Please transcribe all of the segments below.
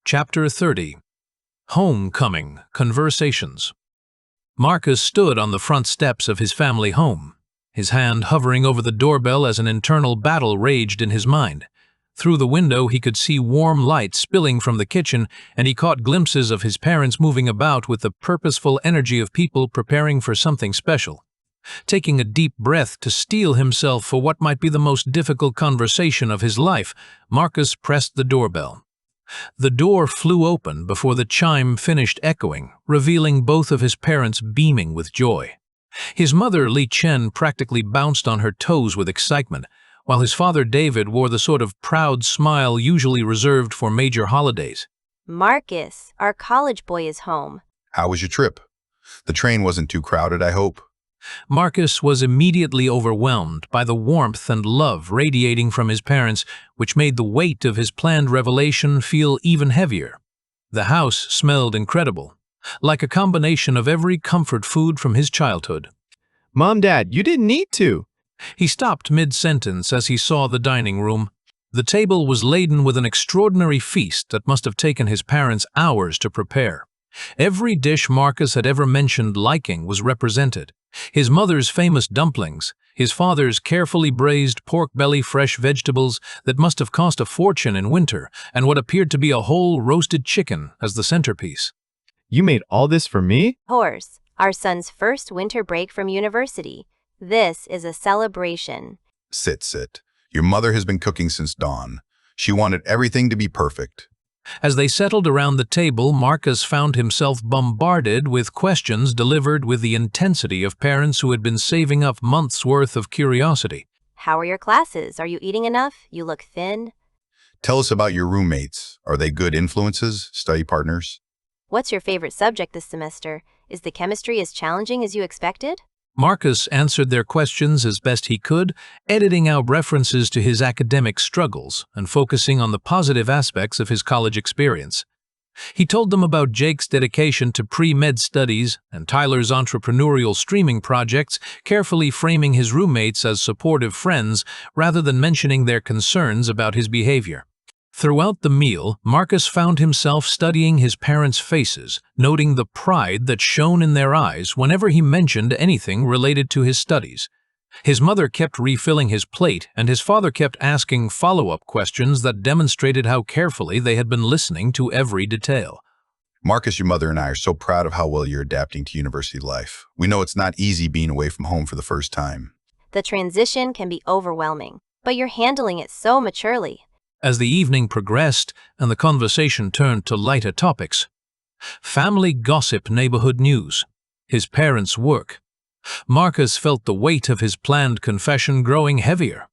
Chapter 30. Homecoming Conversations. Marcus stood on the front steps of his family home, his hand hovering over the doorbell as an internal battle raged in his mind. Through the window he could see warm light spilling from the kitchen, and he caught glimpses of his parents moving about with the purposeful energy of people preparing for something special. Taking a deep breath to steel himself for what might be the most difficult conversation of his life, Marcus pressed the doorbell. The door flew open before the chime finished echoing, revealing both of his parents beaming with joy. His mother, Chen, practically bounced on her toes with excitement, while his father, David, wore the sort of proud smile usually reserved for major holidays. Marcus, our college boy is home. How was your trip? The train wasn't too crowded, I hope. Marcus was immediately overwhelmed by the warmth and love radiating from his parents, which made the weight of his planned revelation feel even heavier. The house smelled incredible, like a combination of every comfort food from his childhood. Mom, Dad, you didn't need to. He stopped mid-sentence as he saw the dining room. The table was laden with an extraordinary feast that must have taken his parents hours to prepare. Every dish Marcus had ever mentioned liking was represented. His mother's famous dumplings, his father's carefully braised pork belly fresh vegetables that must have cost a fortune in winter, and what appeared to be a whole roasted chicken as the centerpiece. You made all this for me? Horse, our son's first winter break from university. This is a celebration. Sit. Your mother has been cooking since dawn. She wanted everything to be perfect. As they settled around the table, Marcus found himself bombarded with questions delivered with the intensity of parents who had been saving up months' worth of curiosity. How are your classes? Are you eating enough? You look thin. Tell us about your roommates. Are they good influences, study partners? What's your favorite subject this semester? Is the chemistry as challenging as you expected? Marcus answered their questions as best he could, editing out references to his academic struggles and focusing on the positive aspects of his college experience. He told them about Jake's dedication to pre-med studies and Tyler's entrepreneurial streaming projects, carefully framing his roommates as supportive friends rather than mentioning their concerns about his behavior. Throughout the meal, Marcus found himself studying his parents' faces, noting the pride that shone in their eyes whenever he mentioned anything related to his studies. His mother kept refilling his plate, and his father kept asking follow-up questions that demonstrated how carefully they had been listening to every detail. Marcus, your mother and I are so proud of how well you're adapting to university life. We know it's not easy being away from home for the first time. The transition can be overwhelming, but you're handling it so maturely. As the evening progressed and the conversation turned to lighter topics, family gossip, neighborhood news, his parents' work, Marcus felt the weight of his planned confession growing heavier.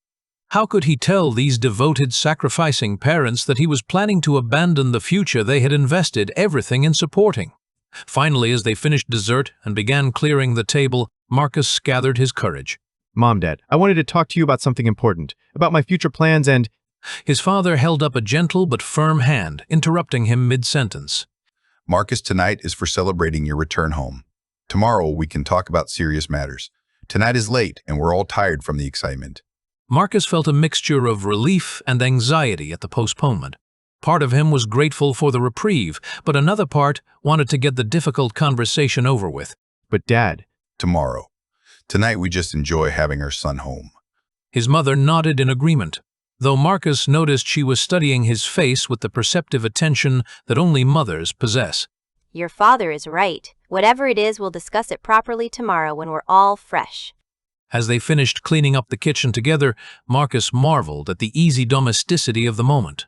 How could he tell these devoted, sacrificing parents that he was planning to abandon the future they had invested everything in supporting? Finally, as they finished dessert and began clearing the table, Marcus gathered his courage. Mom, Dad, I wanted to talk to you about something important, about my future plans and… His father held up a gentle but firm hand, interrupting him mid-sentence. Marcus, tonight is for celebrating your return home. Tomorrow we can talk about serious matters. Tonight is late and we're all tired from the excitement. Marcus felt a mixture of relief and anxiety at the postponement. Part of him was grateful for the reprieve, but another part wanted to get the difficult conversation over with. But Dad… Tomorrow. Tonight we just enjoy having our son home. His mother nodded in agreement, though Marcus noticed she was studying his face with the perceptive attention that only mothers possess. Your father is right. Whatever it is, we'll discuss it properly tomorrow when we're all fresh. As they finished cleaning up the kitchen together, Marcus marveled at the easy domesticity of the moment.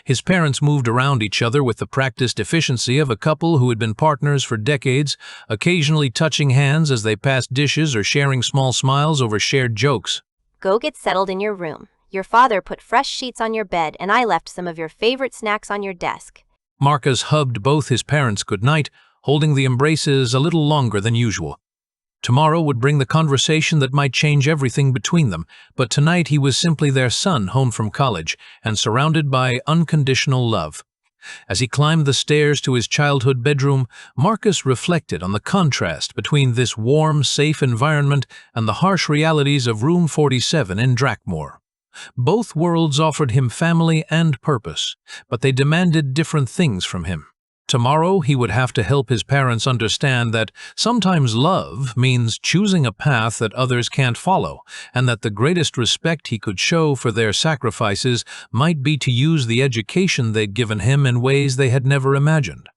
His parents moved around each other with the practiced efficiency of a couple who had been partners for decades, occasionally touching hands as they passed dishes or sharing small smiles over shared jokes. Go get settled in your room. Your father put fresh sheets on your bed, and I left some of your favorite snacks on your desk. Marcus hugged both his parents goodnight, holding the embraces a little longer than usual. Tomorrow would bring the conversation that might change everything between them, but tonight he was simply their son home from college and surrounded by unconditional love. As he climbed the stairs to his childhood bedroom, Marcus reflected on the contrast between this warm, safe environment and the harsh realities of Room 47 in Drakmore. Both worlds offered him family and purpose, but they demanded different things from him. Tomorrow, he would have to help his parents understand that sometimes love means choosing a path that others can't follow, and that the greatest respect he could show for their sacrifices might be to use the education they'd given him in ways they had never imagined.